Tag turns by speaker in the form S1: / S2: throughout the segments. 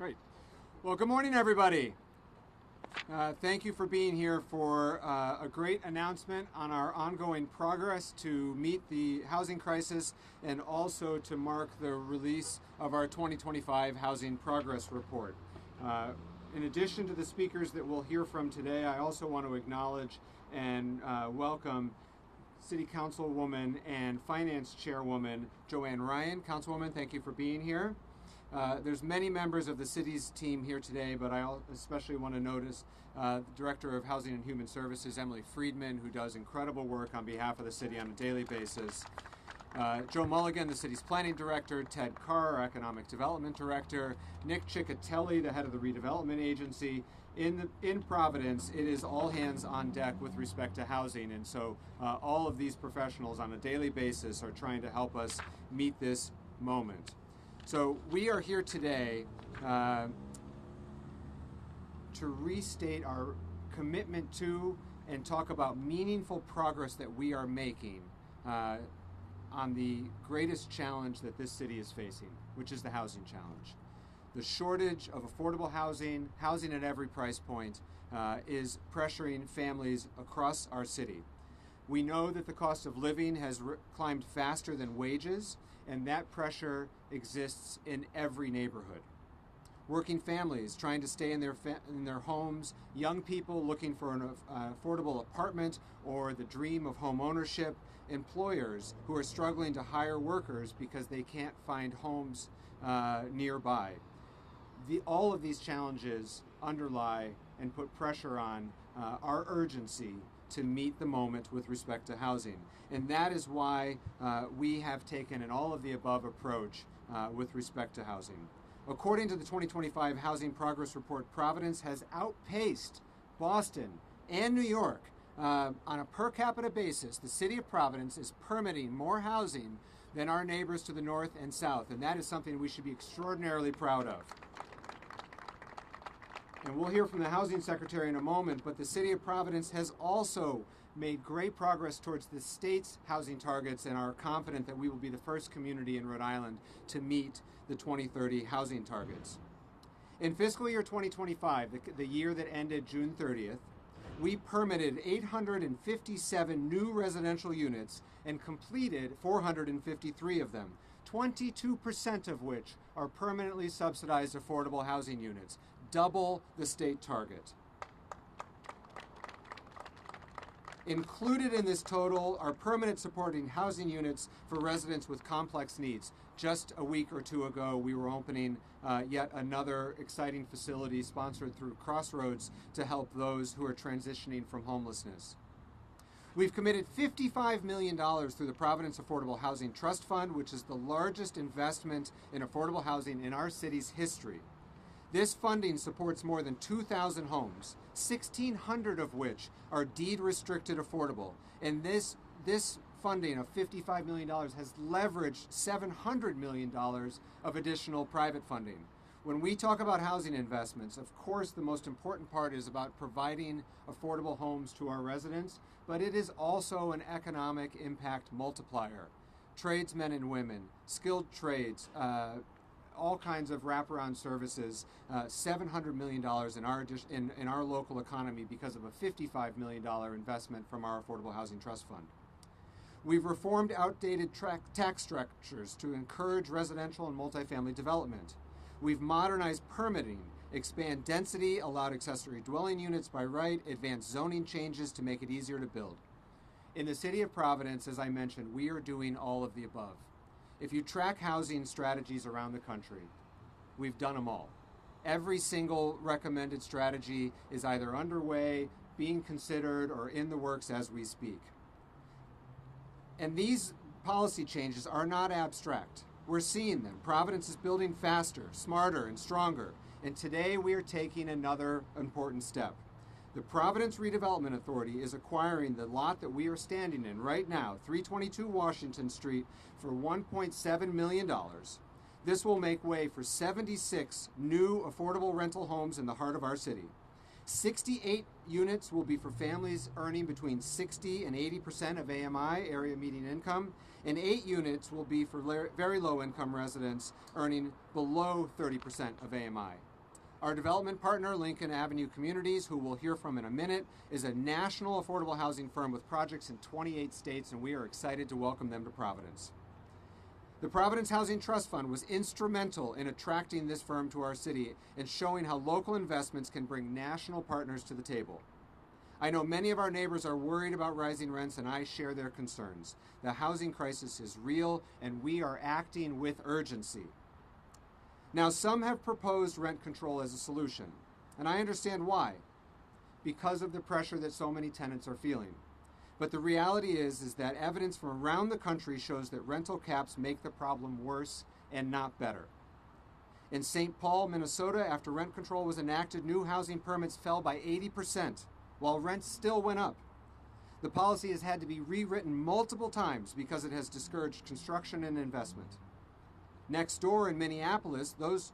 S1: Great. Well, good morning, everybody. Thank you for being here for a great announcement on our ongoing progress to meet the housing crisis and also to mark the release of our 2025 Housing Progress Report. In addition to the speakers that we'll hear from today, I also want to acknowledge and welcome City Councilwoman and Finance Chairwoman Joanne Ryan. Councilwoman, thank you for being here. There's many members of the city's team here today, but I especially want to notice the Director of Housing and Human Services, Emily Friedman, who does incredible work on behalf of the city on a daily basis. Joe Mulligan, the city's planning director, Ted Carr, our economic development director, Nick Ciccatelli, the head of the redevelopment agency. In Providence, it is all hands on deck with respect to housing, and so all of these professionals on a daily basis are trying to help us meet this moment. So we are here today to restate our commitment to and talk about meaningful progress that we are making on the greatest challenge that this city is facing, which is the housing challenge. The shortage of affordable housing, housing at every price point, is pressuring families across our city. We know that the cost of living has climbed faster than wages, and that pressure exists in every neighborhood. Working families trying to stay in their homes, young people looking for an affordable apartment or the dream of home ownership, employers who are struggling to hire workers because they can't find homes nearby. All of these challenges underlie and put pressure on our urgency to meet the moment with respect to housing. And that is why we have taken an all-of-the-above approach with respect to housing. According to the 2025 Housing Progress Report, Providence has outpaced Boston and New York. On a per capita basis, the city of Providence is permitting more housing than our neighbors to the north and south, and that is something we should be extraordinarily proud of. And we'll hear from the housing secretary in a moment, but the city of Providence has also made great progress towards the state's housing targets and are confident that we will be the first community in Rhode Island to meet the 2030 housing targets. In fiscal year 2025, the year that ended June 30th, we permitted 857 new residential units and completed 453 of them, 22% of which are permanently subsidized affordable housing units, double the state target. Included in this total are permanent supporting housing units for residents with complex needs. Just a week or two ago, we were opening yet another exciting facility sponsored through Crossroads to help those who are transitioning from homelessness. We've committed $55 million through the Providence Affordable Housing Trust Fund, which is the largest investment in affordable housing in our city's history. This funding supports more than 2,000 homes, 1,600 of which are deed-restricted affordable. And this funding of $55 million has leveraged $700 million of additional private funding. When we talk about housing investments, of course, the most important part is about providing affordable homes to our residents, but it is also an economic impact multiplier. Tradesmen and women, skilled trades, all kinds of wraparound services, $700 million in our local economy because of a $55 million investment from our Affordable Housing Trust Fund. We've reformed outdated tax structures to encourage residential and multifamily development. We've modernized permitting, expand density, allowed accessory dwelling units by right, advanced zoning changes to make it easier to build. In the city of Providence, as I mentioned, we are doing all of the above. If you track housing strategies around the country, we've done them all. Every single recommended strategy is either underway, being considered, or in the works as we speak. And these policy changes are not abstract. We're seeing them. Providence is building faster, smarter, and stronger. And today we are taking another important step. The Providence Redevelopment Authority is acquiring the lot that we are standing in right now, 322 Washington Street, for $1.7 million. This will make way for 76 new affordable rental homes in the heart of our city. 68 units will be for families earning between 60 and 80% of AMI, area median income, and 8 units will be for very low income residents earning below 30% of AMI. Our development partner, Lincoln Avenue Communities, who we'll hear from in a minute, is a national affordable housing firm with projects in 28 states, and we are excited to welcome them to Providence. The Providence Housing Trust Fund was instrumental in attracting this firm to our city and showing how local investments can bring national partners to the table. I know many of our neighbors are worried about rising rents, and I share their concerns. The housing crisis is real, and we are acting with urgency. Now, some have proposed rent control as a solution, and I understand why, because of the pressure that so many tenants are feeling. But the reality is that evidence from around the country shows that rental caps make the problem worse and not better. In St. Paul, Minnesota, after rent control was enacted, new housing permits fell by 80%, while rents still went up. The policy has had to be rewritten multiple times because it has discouraged construction and investment. Next door in Minneapolis, those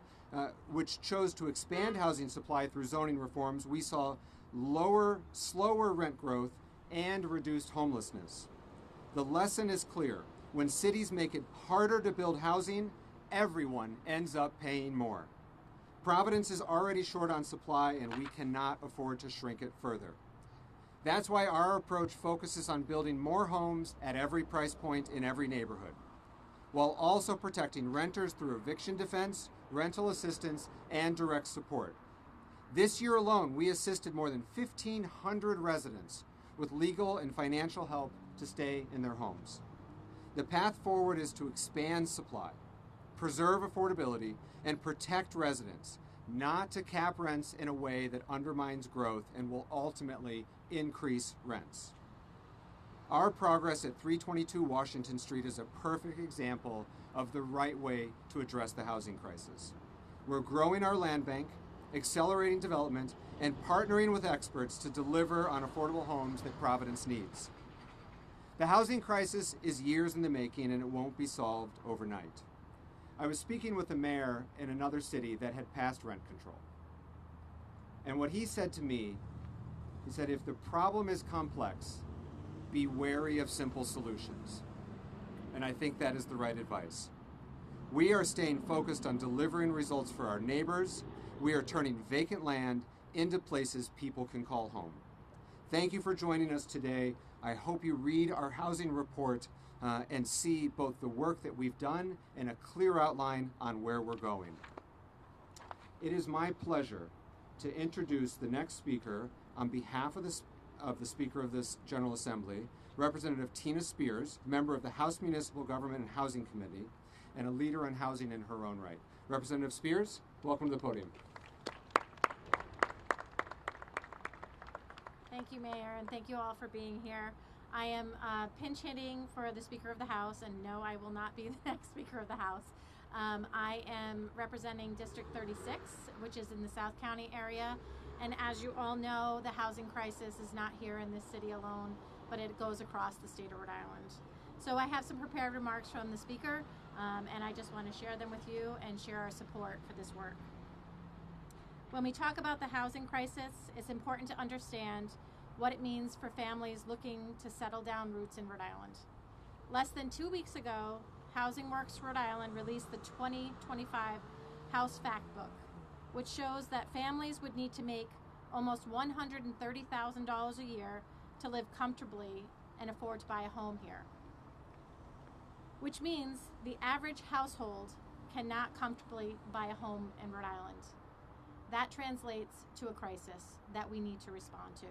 S1: which chose to expand housing supply through zoning reforms, we saw slower rent growth and reduced homelessness. The lesson is clear. When cities make it harder to build housing, everyone ends up paying more. Providence is already short on supply, and we cannot afford to shrink it further. That's why our approach focuses on building more homes at every price point in every neighborhood, while also protecting renters through eviction defense, rental assistance, and direct support. This year alone, we assisted more than 1,500 residents with legal and financial help to stay in their homes. The path forward is to expand supply, preserve affordability, and protect residents, not to cap rents in a way that undermines growth and will ultimately increase rents. Our progress at 322 Washington Street is a perfect example of the right way to address the housing crisis. We're growing our land bank, accelerating development, and partnering with experts to deliver on affordable homes that Providence needs. The housing crisis is years in the making, and it won't be solved overnight. I was speaking with the mayor in another city that had passed rent control. And what he said to me, he said, if the problem is complex, be wary of simple solutions. And I think that is the right advice. We are staying focused on delivering results for our neighbors. We are turning vacant land into places people can call home. Thank you for joining us today. I hope you read our housing report and see both the work that we've done and a clear outline on where we're going. It is my pleasure to introduce the next speaker on behalf of the Speaker of this General Assembly, Representative Tina Spears, member of the House Municipal Government and Housing Committee, and a leader on housing in her own right. Representative Spears, welcome to the podium.
S2: Thank you, Mayor, and thank you all for being here. I am pinch hitting for the Speaker of the House, and no, I will not be the next Speaker of the House. I am representing District 36, which is in the South County area. And as you all know, the housing crisis is not here in this city alone, but it goes across the state of Rhode Island. So I have some prepared remarks from the Speaker, and I just want to share them with you and share our support for this work. When we talk about the housing crisis, it's important to understand what it means for families looking to settle down roots in Rhode Island. Less than 2 weeks ago, Housing Works Rhode Island released the 2025 House Fact Book, which shows that families would need to make almost $130,000 a year to live comfortably and afford to buy a home here. Which means the average household cannot comfortably buy a home in Rhode Island. That translates to a crisis that we need to respond to.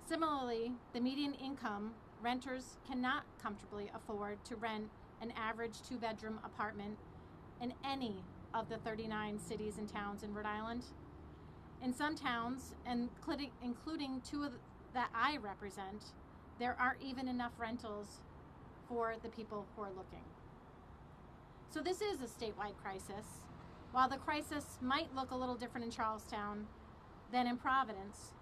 S2: Similarly, the median income renters cannot comfortably afford to rent an average 2-bedroom apartment in any of the 39 cities and towns in Rhode Island. In some towns, including 2 that I represent, there aren't even enough rentals for the people who are looking. So this is a statewide crisis. While the crisis might look a little different in Charlestown than in Providence,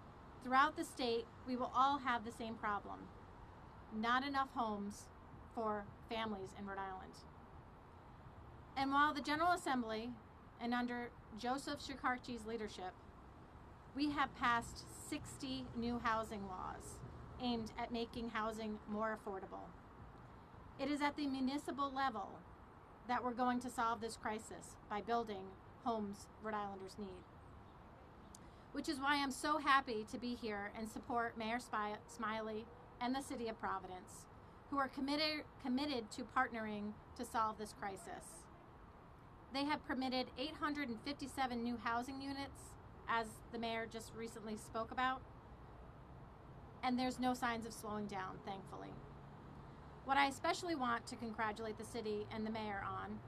S2: throughout the state, we will all have the same problem. Not enough homes for families in Rhode Island. And while the General Assembly, and under Joseph Shikarchi's leadership, we have passed 60 new housing laws aimed at making housing more affordable. It is at the municipal level that we're going to solve this crisis by building homes Rhode Islanders need. Which is why I'm so happy to be here and support Mayor Smiley and the City of Providence, who are committed to partnering to solve this crisis. They have permitted 857 new housing units, as the mayor just recently spoke about, and there's no signs of slowing down, thankfully. What I especially want to congratulate the city and the mayor on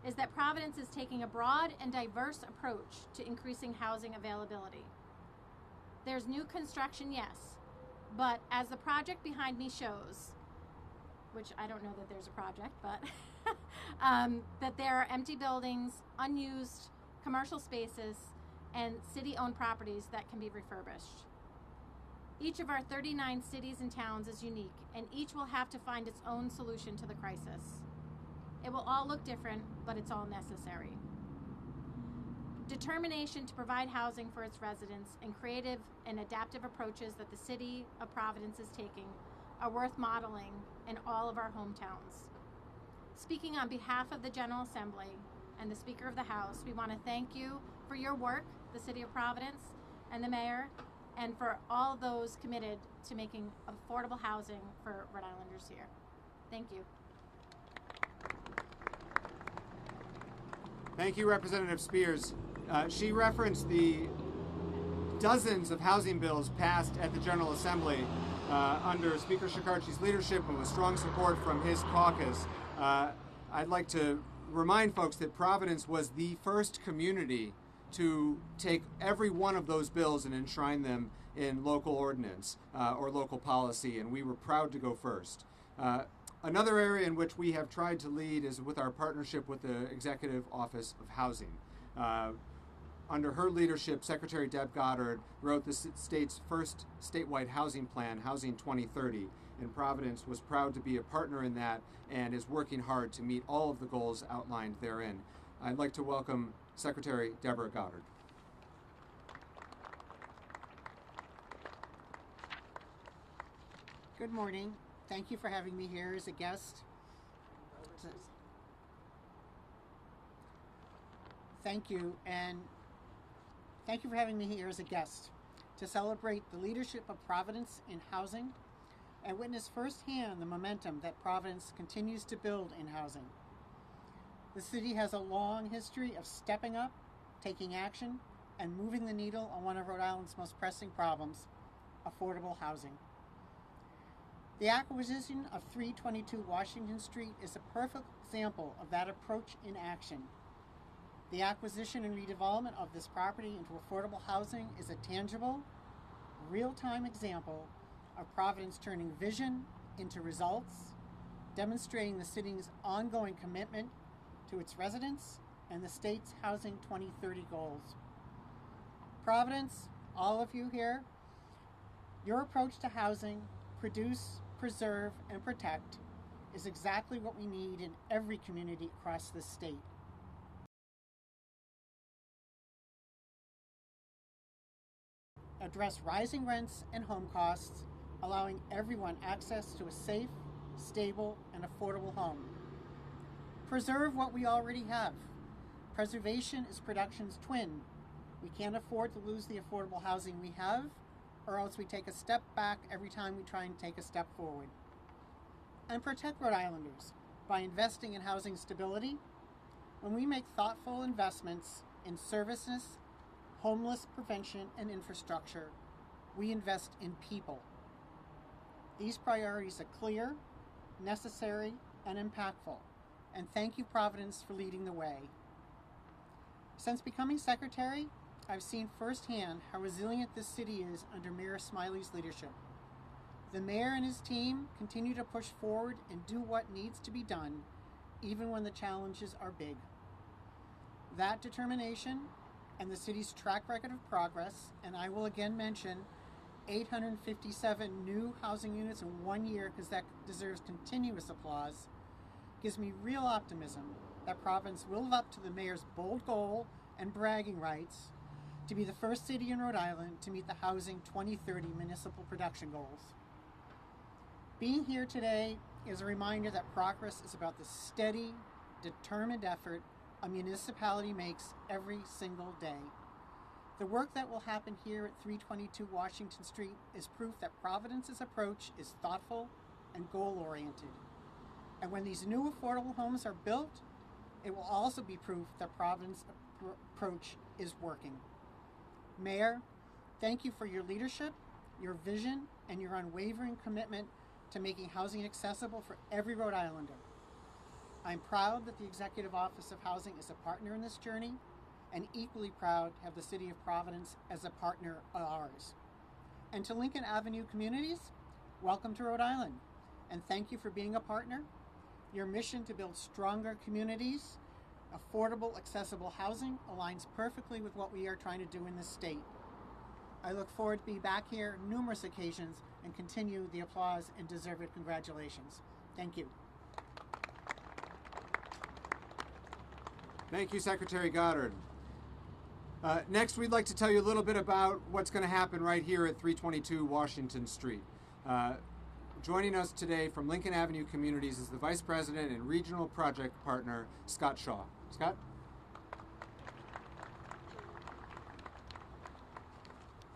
S2: is that Providence is taking a broad and diverse approach to increasing housing availability. There's new construction, yes, but as the project behind me shows, which I don't know that there's a project, but that there are empty buildings, unused commercial spaces, and city-owned properties that can be refurbished. Each of our 39 cities and towns is unique, and each will have to find its own solution to the crisis. It will all look different, but it's all necessary. Determination to provide housing for its residents and creative and adaptive approaches that the City of Providence is taking are worth modeling in all of our hometowns. Speaking on behalf of the General Assembly and the Speaker of the House, we want to thank you for your work, the City of Providence and the Mayor, and for all those committed to making affordable housing for Rhode Islanders here. Thank you.
S1: Thank you, Representative Spears. She referenced the dozens of housing bills passed at the General Assembly under Speaker Shekarchi's leadership and with strong support from his caucus. I'd like to remind folks that Providence was the first community to take every one of those bills and enshrine them in local ordinance or local policy, and we were proud to go first. Another area in which we have tried to lead is with our partnership with the Executive Office of Housing. Under her leadership, Secretary Deb Goddard wrote the state's first statewide housing plan, Housing 2030, and Providence was proud to be a partner in that and is working hard to meet all of the goals outlined therein. I'd like to welcome Secretary Deborah Goddard.
S3: Good morning. Thank you for having me here as a guest. Thank you, and thank you for having me here as a guest to celebrate the leadership of Providence in housing and witness firsthand the momentum that Providence continues to build in housing. The city has a long history of stepping up, taking action, and moving the needle on one of Rhode Island's most pressing problems, affordable housing. The acquisition of 322 Washington Street is a perfect example of that approach in action. The acquisition and redevelopment of this property into affordable housing is a tangible, real-time example of Providence turning vision into results, demonstrating the city's ongoing commitment to its residents and the state's Housing 2030 goals. Providence, all of you here, your approach to housing, produce, preserve, and protect, is exactly what we need in every community across this state. Address rising rents and home costs, allowing everyone access to a safe, stable, and affordable home. Preserve what we already have. Preservation is production's twin. We can't afford to lose the affordable housing we have, or else we take a step back every time we try and take a step forward. And protect Rhode Islanders by investing in housing stability. When we make thoughtful investments in services, homeless prevention, and infrastructure, we invest in people. These priorities are clear, necessary, and impactful, and thank you, Providence, for leading the way. Since becoming secretary, I've seen firsthand how resilient this city is under Mayor Smiley's leadership. The mayor and his team continue to push forward and do what needs to be done, even when the challenges are big. That determination and the city's track record of progress, and I will again mention 857 new housing units in 1 year because that deserves continuous applause, gives me real optimism that Providence will live up to the mayor's bold goal and bragging rights to be the first city in Rhode Island to meet the Housing 2030 municipal production goals. Being here today is a reminder that progress is about the steady, determined effort a municipality makes every single day. The work that will happen here at 322 Washington Street is proof that Providence's approach is thoughtful and goal-oriented. And when these new affordable homes are built, it will also be proof that Providence's approach is working. Mayor, thank you for your leadership, your vision, and your unwavering commitment to making housing accessible for every Rhode Islander. I'm proud that the Executive Office of Housing is a partner in this journey, and equally proud to have the City of Providence as a partner of ours. And to Lincoln Avenue communities, welcome to Rhode Island, and thank you for being a partner. Your mission to build stronger communities, affordable, accessible housing aligns perfectly with what we are trying to do in this state. I look forward to be back here numerous occasions and continue the applause and deserved congratulations. Thank you.
S1: Thank you, Secretary Goddard. Next, we'd like to tell you a little bit about what's going to happen right here at 322 Washington Street. Joining us today from Lincoln Avenue Communities is the Vice President and Regional Project Partner, Scott Shaw. Scott?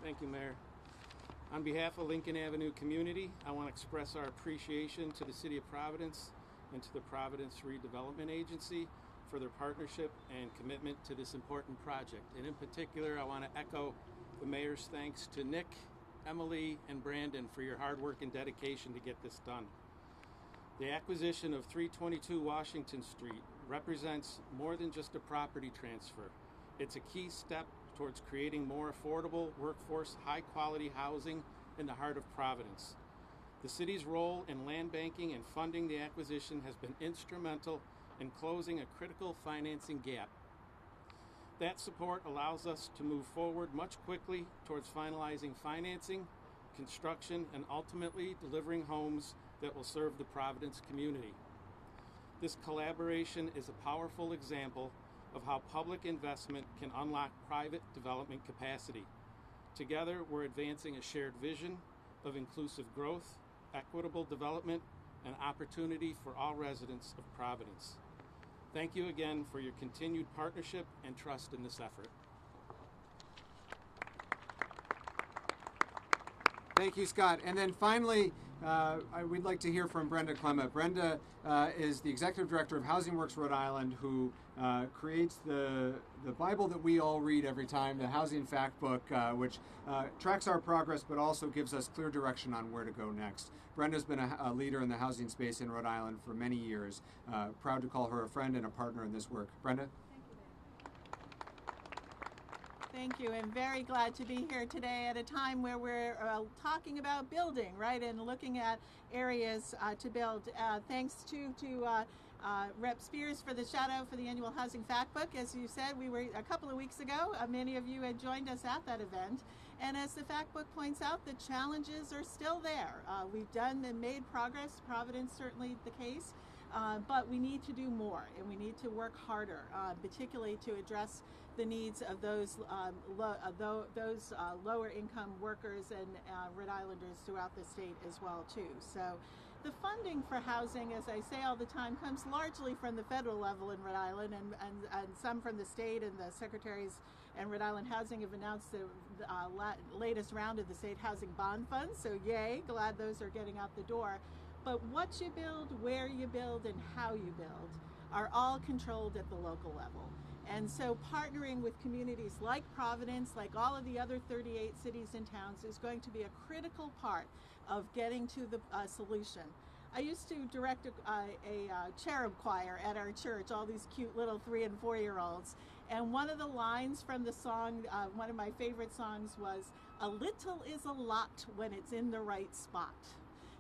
S4: Thank you, Mayor. On behalf of Lincoln Avenue Community, I want to express our appreciation to the City of Providence and to the Providence Redevelopment Agency for their partnership and commitment to this important project. And in particular, I want to echo the Mayor's thanks to Nick, Emily, and Brandon for your hard work and dedication to get this done. The acquisition of 322 Washington Street represents more than just a property transfer. It's a key step towards creating more affordable, workforce, high-quality housing in the heart of Providence. The city's role in land banking and funding the acquisition has been instrumental in closing a critical financing gap. That support allows us to move forward much quickly towards finalizing financing, construction, and ultimately delivering homes that will serve the Providence community. This collaboration is a powerful example of how public investment can unlock private development capacity. Together, we're advancing a shared vision of inclusive growth, equitable development, and opportunity for all residents of Providence. Thank you again for your continued partnership and trust in this effort.
S1: Thank you, Scott. And then finally, we'd like to hear from Brenda Clement. Brenda is the Executive Director of Housing Works Rhode Island, who creates the Bible that we all read every time, the Housing Fact Book, which tracks our progress but also gives us clear direction on where to go next. Brenda's been a leader in the housing space in Rhode Island for many years. Proud to call her a friend and a partner in this work. Brenda?
S5: Thank you, and very glad to be here today at a time where we're talking about building, right, and looking at areas to build. Thanks to Rep. Spears for the shout out for the annual Housing Fact Book. As you said, we were a couple of weeks ago. Many of you had joined us at that event. And as the Fact Book points out, the challenges are still there. We've done and made progress. Providence certainly the case. But we need to do more, and we need to work harder, particularly to address the needs of those lower income workers and Rhode Islanders throughout the state as well too. So the funding for housing, as I say all the time, comes largely from the federal level in Rhode Island and some from the state, and the secretaries and Rhode Island Housing have announced the latest round of the state housing bond funds. So yay, glad those are getting out the door. But what you build, where you build, and how you build are all controlled at the local level. And so partnering with communities like Providence, like all of the other 38 cities and towns, is going to be a critical part of getting to the solution. I used to direct a cherub choir at our church, all these cute little 3- and 4-year-olds. And one of the lines from the song, one of my favorite songs, was, "A little is a lot when it's in the right spot."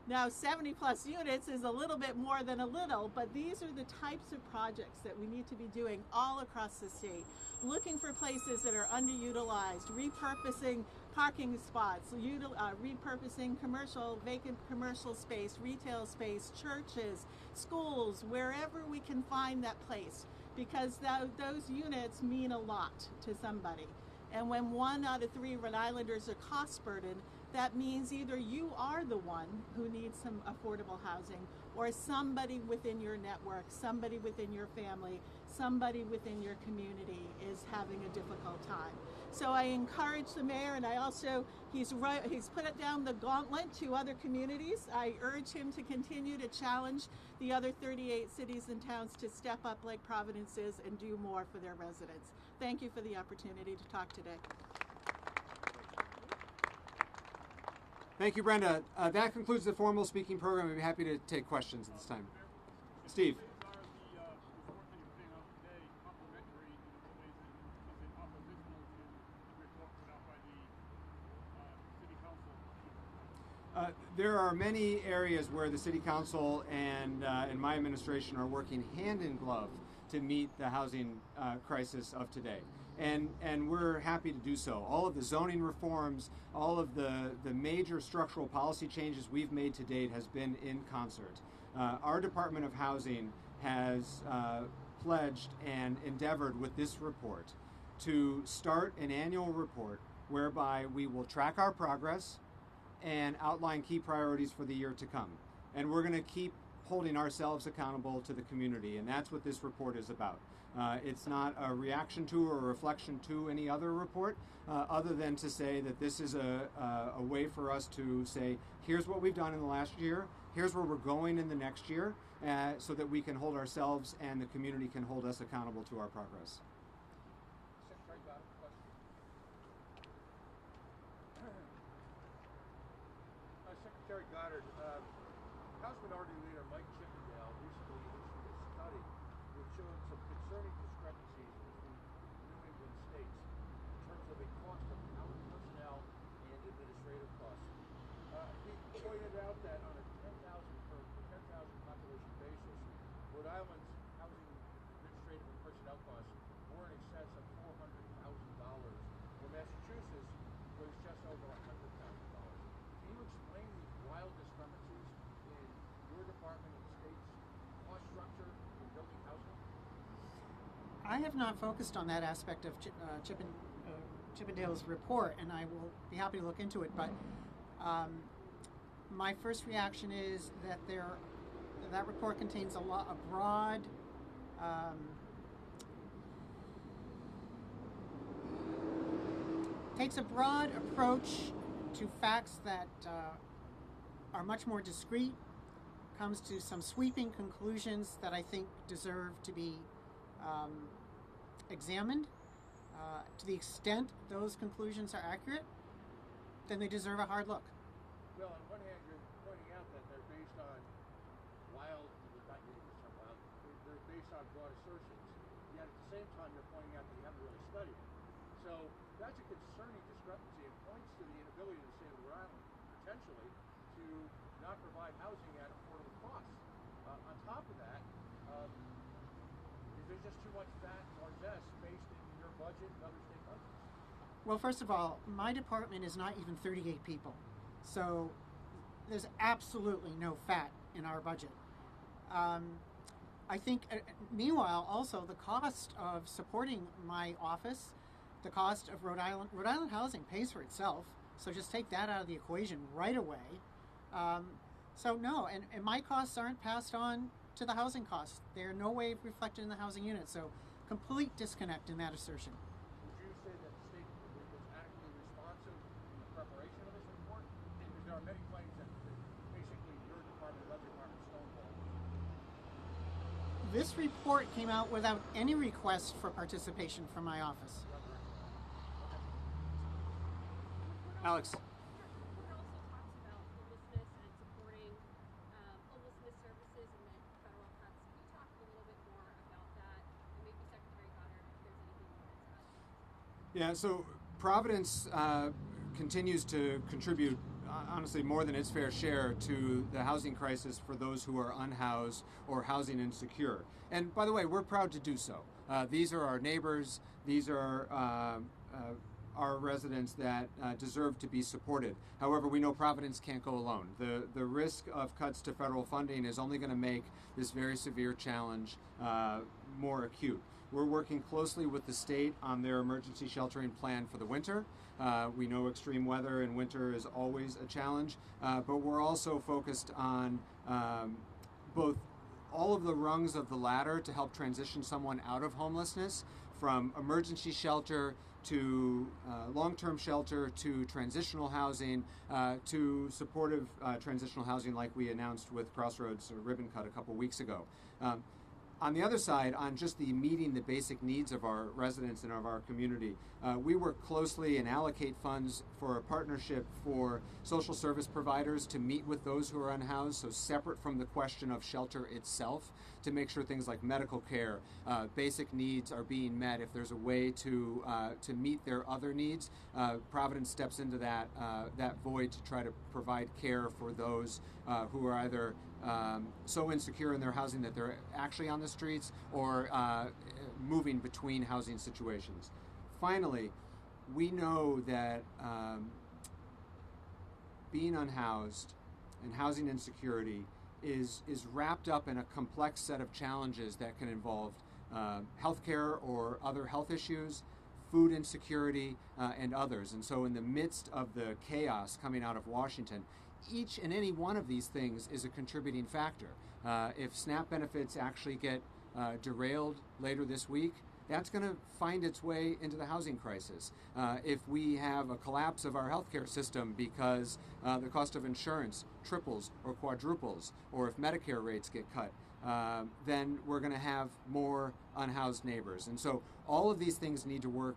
S5: Now, 70 plus units is a little bit more than a little, but these are the types of projects that we need to be doing all across the state. Looking for places that are underutilized, repurposing parking spots, repurposing vacant commercial space, retail space, churches, schools, wherever we can find that place, because those units mean a lot to somebody. And when 1 out of 3 Rhode Islanders are cost burdened, that means either you are the one who needs some affordable housing, or somebody within your network, somebody within your family, somebody within your community is having a difficult time. So I encourage the mayor, and he's put it down the gauntlet to other communities. I urge him to continue to challenge the other 38 cities and towns to step up like Providence is and do more for their residents. Thank you for the opportunity to talk today.
S1: Thank you, Brenda. That concludes the formal speaking program. I'd be happy to take questions at this time. Steve. There are many areas where the City Council and my administration are working hand in glove to meet the housing crisis of today. And we're happy to do so. All of the zoning reforms, all of the major structural policy changes we've made to date has been in concert. Our Department of Housing has pledged and endeavored with this report to start an annual report whereby we will track our progress and outline key priorities for the year to come. And we're going to keep holding ourselves accountable to the community, and that's what this report is about. It's not a reaction to or a reflection to any other report, other than to say that this is a way for us to say, here's what we've done in the last year, here's where we're going in the next year, so that we can hold ourselves and the community can hold us accountable to our progress.
S6: Secretary Goddard, House Minority Leader Mike Chippendale recently issued a study which showed some concerning discrepancies between New England states in terms of the cost of housing personnel and administrative costs. He pointed out that on a 10,000 population basis, Rhode Island's housing administrative and personnel costs were in excess of $400,000, where Massachusetts was just over $100,000. Can you explain these wild discrepancies in your department and the state's cost structure in building housing?
S3: I have not focused on that aspect of Chippendale's report, and I will be happy to look into it. But my first reaction is that that report contains a broad takes a broad approach to facts that are much more discrete, comes to some sweeping conclusions that I think deserve to be examined. To the extent those conclusions are accurate, then they deserve a hard look.
S6: Well, on one hand, you're pointing out that they're based on they're based on broad assertions, yet at the same time you're pointing out that you haven't really studied it. So that's a concerning discrepancy. It points to the inability of the state of Rhode Island, potentially, to not provide housing at affordable costs. On top of that, is there just too much fat largesse based in your budget and other state budgets?
S3: Well, first of all, my department is not even 38 people. So there's absolutely no fat in our budget. I think, meanwhile, also the cost of supporting my office, the cost of Rhode Island housing pays for itself. So just take that out of the equation right away. So no, and my costs aren't passed on to the housing costs. They are no way reflected in the housing unit. So complete disconnect in that assertion.
S6: Would you say that the state was adequately responsive in the preparation of this report? Because there are many claims that basically your department and other departments stonewalled.
S3: This report came out without any request for participation from my office.
S1: Alex.
S7: The report also talks about homelessness and supporting homelessness services and then federal cuts. Can you talk a little bit more about that? And maybe Secretary Goddard, if there's anything you want to add.
S1: Yeah, so Providence continues to contribute, honestly, more than its fair share to the housing crisis for those who are unhoused or housing insecure. And by the way, we're proud to do so. These are our neighbors. These are our residents that deserve to be supported. However, we know Providence can't go alone. The risk of cuts to federal funding is only going to make this very severe challenge more acute. we're working closely with the state on their emergency sheltering plan for the winter. We know extreme weather in winter is always a challenge, but we're also focused on both all of the rungs of the ladder to help transition someone out of homelessness, from emergency shelter to long-term shelter to transitional housing to supportive transitional housing like we announced with Crossroads Ribbon Cut a couple weeks ago. On the other side, on just the meeting the basic needs of our residents and of our community, we work closely and allocate funds for a partnership for social service providers to meet with those who are unhoused, so separate from the question of shelter itself, to make sure things like medical care, basic needs are being met. If there's a way to meet their other needs, Providence steps into that void to try to provide care for those who are either so insecure in their housing that they're actually on the streets or moving between housing situations. Finally, we know that being unhoused and housing insecurity is wrapped up in a complex set of challenges that can involve healthcare or other health issues, food insecurity, and others. And so in the midst of the chaos coming out of Washington, each and any one of these things is a contributing factor. If SNAP benefits actually get derailed later this week, that's going to find its way into the housing crisis. If we have a collapse of our healthcare system because the cost of insurance triples or quadruples, or if Medicare rates get cut, then we're going to have more unhoused neighbors. And so all of these things need to work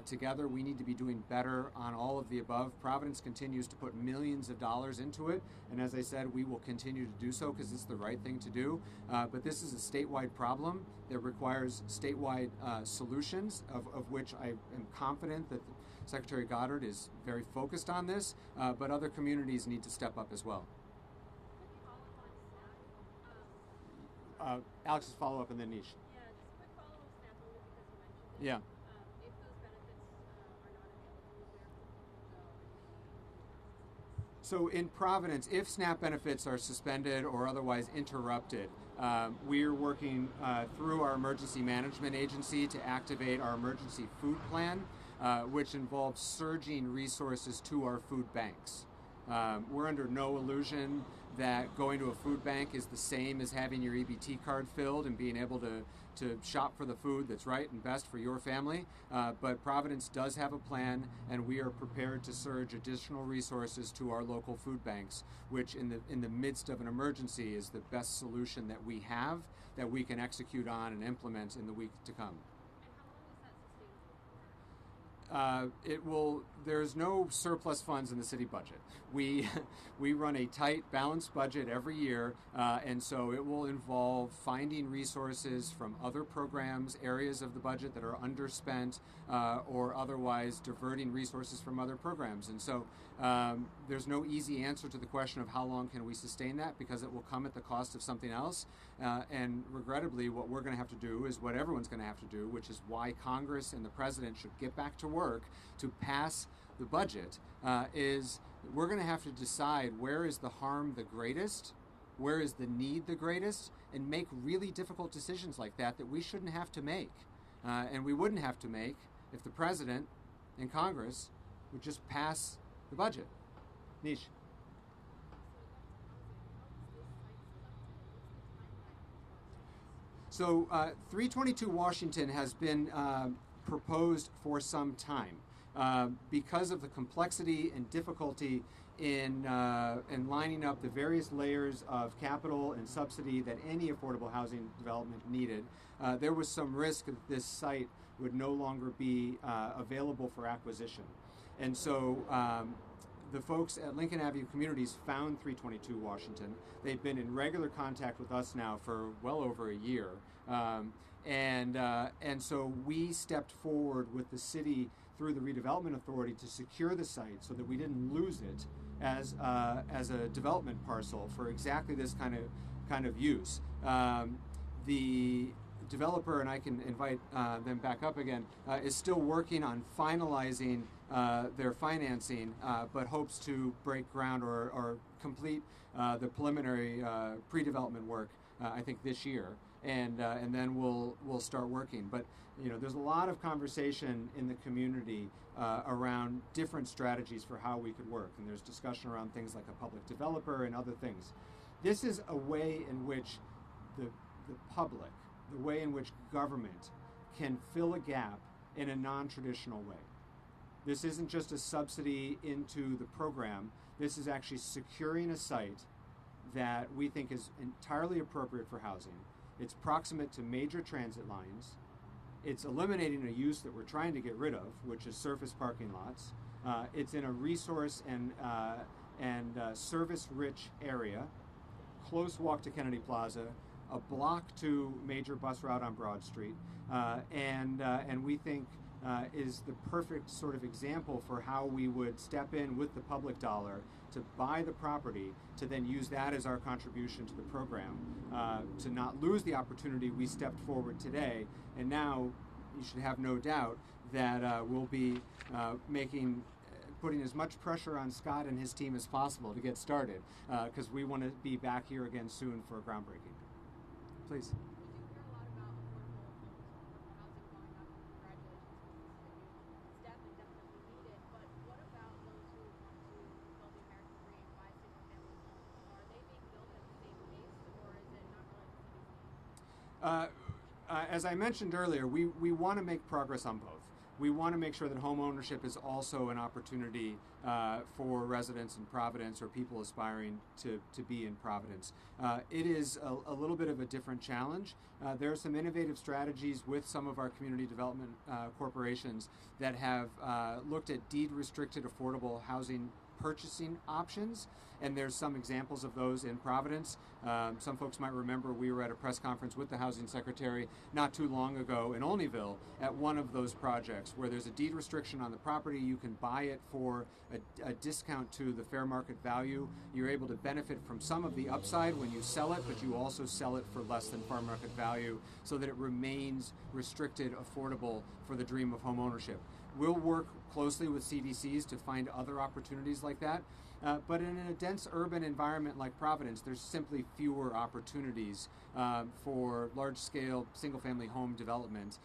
S1: together. We need to be doing better on all of the above. Providence continues to put millions of dollars into it, and as I said, we will continue to do so because it's the right thing to do. But this is a statewide problem that requires statewide solutions, of which I am confident that Secretary Goddard is very focused on this, but other communities need to step up as well. Alex's follow-up and then Nish.
S7: Yeah, just a quick follow-up snap only because you mentioned it.
S1: Yeah.
S7: If those benefits are not available, where will you go?
S1: So in Providence, if SNAP benefits are suspended or otherwise interrupted, we're working through our emergency management agency to activate our emergency food plan, which involves surging resources to our food banks. We're under no illusion that going to a food bank is the same as having your EBT card filled and being able to shop for the food that's right and best for your family. But Providence does have a plan, and we are prepared to surge additional resources to our local food banks, which in the midst of an emergency is the best solution that we have, that we can execute on and implement in the week to come.
S7: And how long is that sustainable for?
S1: There's no surplus funds in the city budget. We run a tight, balanced budget every year, and so it will involve finding resources from other programs, areas of the budget that are underspent, or otherwise diverting resources from other programs. And so there's no easy answer to the question of how long can we sustain that, because it will come at the cost of something else. And regrettably, what we're going to have to do is what everyone's going to have to do, which is why Congress and the President should get back to work to pass the budget, is we're going to have to decide where is the harm the greatest, where is the need the greatest, and make really difficult decisions like that we shouldn't have to make. And we wouldn't have to make if the President and Congress would just pass the budget. Nish. So 322 Washington has been proposed for some time. Because of the complexity and difficulty in lining up the various layers of capital and subsidy that any affordable housing development needed, there was some risk that this site would no longer be available for acquisition. And so the folks at Lincoln Avenue Communities found 322 Washington. They've been in regular contact with us now for well over a year. And so we stepped forward with the city through the redevelopment authority to secure the site so that we didn't lose it as a development parcel for exactly this kind of use. The developer, and I can invite them back up again, is still working on finalizing their financing, but hopes to break ground or complete the preliminary pre-development work, I think, this year. and then we'll start working. But there's a lot of conversation in the community around different strategies for how we could work, and there's discussion around things like a public developer and other things. This is a way in which the public, the way in which government can fill a gap in a non-traditional way. This isn't just a subsidy into the program. This is actually securing a site that we think is entirely appropriate for housing. It's proximate to major transit lines. It's eliminating a use that we're trying to get rid of, which is surface parking lots. It's in a resource and service-rich area, close walk to Kennedy Plaza, a block to major bus route on Broad Street, and we think is the perfect sort of example for how we would step in with the public dollar to buy the property, to then use that as our contribution to the program, to not lose the opportunity we stepped forward today. And now you should have no doubt that we'll be putting as much pressure on Scott and his team as possible to get started, because we want to be back here again soon for groundbreaking. Please.
S7: We do hear a lot about affordable housing going up. Congratulations, this is a new step and definitely needed. But what about those who want to build the American dream, buy single-family homes? Are they being built at the same pace, or is it not really the city's need?
S1: As I mentioned earlier, we want to make progress on both. We want to make sure that home ownership is also an opportunity for residents in Providence or people aspiring to be in Providence. It is a little bit of a different challenge. There are some innovative strategies with some of our community development corporations that have looked at deed-restricted affordable housing purchasing options, and there's some examples of those in Providence. Some folks might remember we were at a press conference with the housing secretary not too long ago in Olneyville at one of those projects where there's a deed restriction on the property. You can buy it for a discount to the fair market value. You're able to benefit from some of the upside when you sell it, but you also sell it for less than fair market value so that it remains restricted, affordable for the dream of home ownership. We'll work closely with CDCs to find other opportunities like that. But in a dense urban environment like Providence, there's simply fewer opportunities for large-scale single-family home development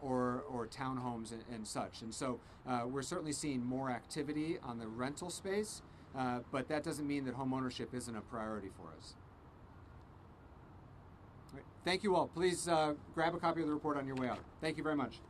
S1: or townhomes and such. And so we're certainly seeing more activity on the rental space, but that doesn't mean that home ownership isn't a priority for us. All right. Thank you all. Please grab a copy of the report on your way out. Thank you very much.